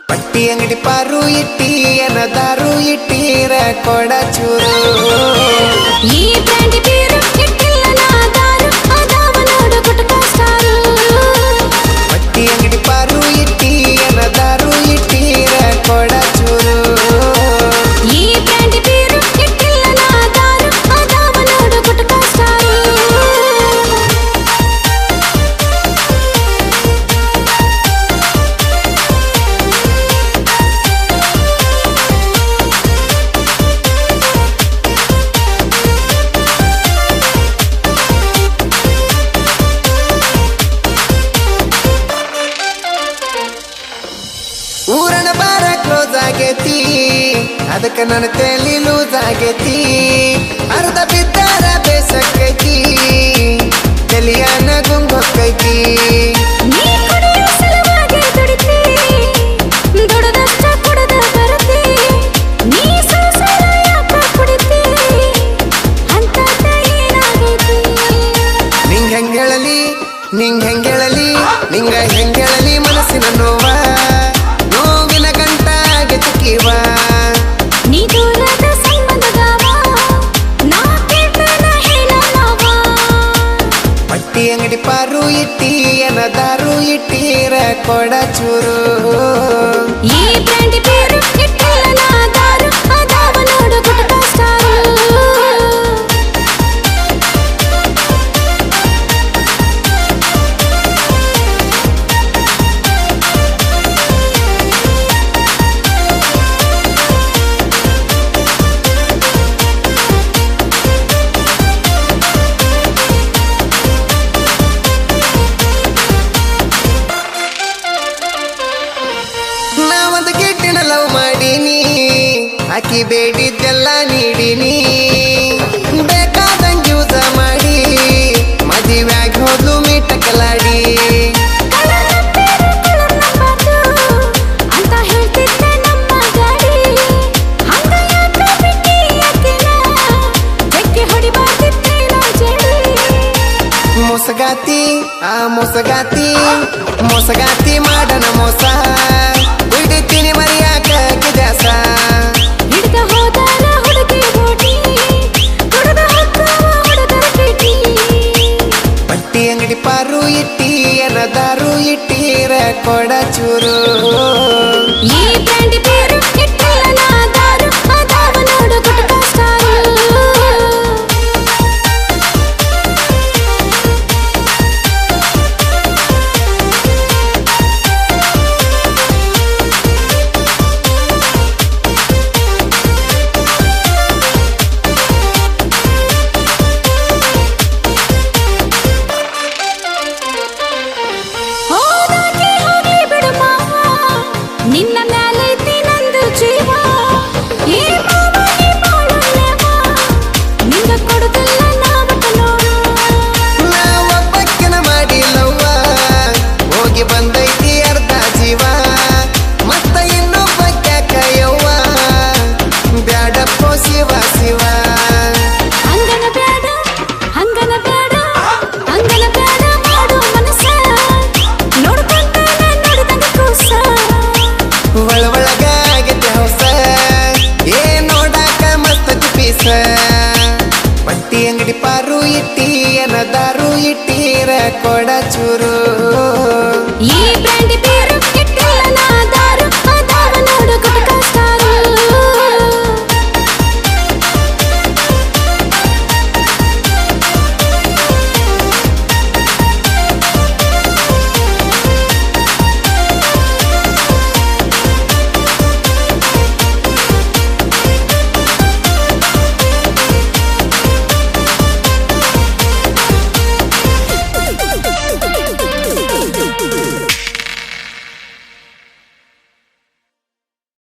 ಪಟ್ಟಿ ಅಂಗಡಿ ಪಾರು ಇಟ್ಟಿ ಏನದಾರು ಇಟ್ಟೀರ ಕೊಡ ಚೂರು ಈ ಬ್ರ್ಯಾಂಡಿ ಬೀರು ಇಟ್ಟಿಲ್ಲ ನಾದಾರು ಅದಾವ ನೋಡು ಗುಟ್ಕ ಸ್ಟಾರು ಪಟ್ಟಿ ಅಂಗಡಿ ಪಾರು ಇಟ್ಟಿ ಏನದಾರು ಇಟ್ಟೀರ ಕೊಡ ಚೂರು ಈ ಬ್ರ್ಯಾಂಡಿ ಬೀರು ಇಟ್ಟಿಲ್ಲ ನಾದಾರು ಅದಾವ ನೋಡು ಗುಟ್ಕ ಸ್ಟಾರು ಊರನ ಬಾರ ಕ್ಲೋಸ್ ಆಗೇತಿ ಅದಕ್ಕೆ ನನ್ನ ತಲೆ ಲೂಸ್ ಆಗೇತಿ ಅರ್ಧ ಬಿದ್ದಾರ ಬೇಸಕ್ಕೈತಿ ತಲಿಯಾನ ಗುಂಗೊಕ್ಕೈತಿ ನೀ ಕುಡಿಯೋ ಸಲುವಾಗಿ ದುಡಿತಿ ದುಡದಷ್ಟ ಕುಡದ ಬರತಿ ನೀ ಸಂಸಾರ ಯಾಕ ಕುಡಿತಿ ಅಂತದ ಏನಾಗೈತಿ ನಿಂಗ್ ಹೆಂಗೇಳಲಿ ನಿಂಗ ಹೆಂಗೇಳಲಿ ಮನಸ್ಸಿನ ನೋವ ನೋವಿನ ಗಂಟ ಗೆದಕಿವ ನೀ ದೂರದ ಸಂಬಂಧದವ ನಾ ಕೇಳ್ತಾನ ಹೇಳಲ್ಲವ ಪಟ್ಟಿ ಅಂಗಡಿ ಪಾರು ಇಟ್ಟಿ ಏನದಾರು ಇಟ್ಟೀರ ಕೊಡ ಚೂರು ಈ ಬ್ರ್ಯಾಂಡಿ ಬೀರು ಇಟ್ಟಿಲ್ಲ ನಾದಾರು ಅದಾವ ನೋಡು ಗುಟ್ಕ ಸ್ಟಾರು ನಾವೊಂದು ಗಿಟ್ಟಿನ ಲವ್ ಮಾಡೀನಿ ಆಕಿ ಬೇಡಿದ್ದೆಲ್ಲ ನೀಡಿನಿ ಬೇಕಾದಂಗೆ ಯೂಸ ಮಾಡಿ ಮದುವೆಯಾಗಿ ಹೋದ್ಲು ಮೀಟಕಲಾಡಿ ಅಂತ ಹೇಳ್ತಿದ್ದೆ ನಮ್ಮ ಗಾಡಿ ಹಂಗ ಯಾಕೆ ಬಿಟ್ಟಿ ಯಾಕಿನ ಬೆಕ್ಕೆ ಹೊಡಿಬಾರ್ದಿತ್ತೇನೋ ಜೇಡಿ ಮೋಸಗಾತಿ ಮಾಡನ ಮೋಸ ಬಿಡ್ತೀನಿ ಮರಿಯಾಕ ಕಿದಾಸ ಹಿಡ್ದ ಹೋದಾರ ಹುಡುಗಿ ಓಟಿ ಹುಡುಗ ಹೊಕ್ಕವ ಹುಡುಗರ ಪೇಟಿ ಪಟ್ಟಿ ಅಂಗಡಿ ಪಾರು ಇಟ್ಟಿ ಏನದಾರು ಇಟ್ಟೀರ ಕೊಡ ಚೂರು ಈ ಬ್ರ್ಯಾಂಡಿ ಬೀರು ಇಟ್ಟಿಲ್ಲ ನಾದಾರು ಅದಾವ ನೋಡು ಗುಟ್ಕ ಸ್ಟಾರು ಹೋದಾಗೆ ಹೋಗ್ಲಿ ಬಿಡು ಮಾವ ನಿನ್ನ ಮ್ಯಾಲೈತಿ ನಂದು ಜೀವ ಈ ಮಾವ ನೀ ಮಾಡೋಲ್ಲೇವ ನಿಂಗ ಕೊಡುದಿಲ್ಲ ನಾವಟ ನೋಡು ನಾ ಒಬ್ಬಕ್ಕಿನ ಮಾಡಿಲ್ಲವ್ವ ಹೋಗಿ ಬಂದೈತಿ ಅರ್ಧ ಜೀವ ಮತ್ತ ಇನ್ನೊಬ್ಬಕ್ಯಾಕ ಯವ್ವ ಬ್ಯಾಡಪ್ಪೋ ಶಿವ ಶಿವ ಹಂಗನ ಬೇಡ ಹಂಗನ ಬೇಡ ಹಂಗನ ಬೇಡ ಮಾಡು ಮನಸ್ಸ ನೋಡ್ಕೊಂತ ನೋಡಿದಂಗ ಕೂಸ ಒಳಗ ಆಗೈತೆ ಹೊಸ ಏ ನೋಡಾಕ ಮಸ್ತ್ ಪೀಸ ಪಟ್ಟಿ ಅಂಗಡಿ ಪಾರು ಇಟ್ಟಿ ಏನದಾರು ಇಟ್ಟೀರ ಕೊಡ ಚೂರು ಈ ಬ್ರ್ಯಾಂಡಿ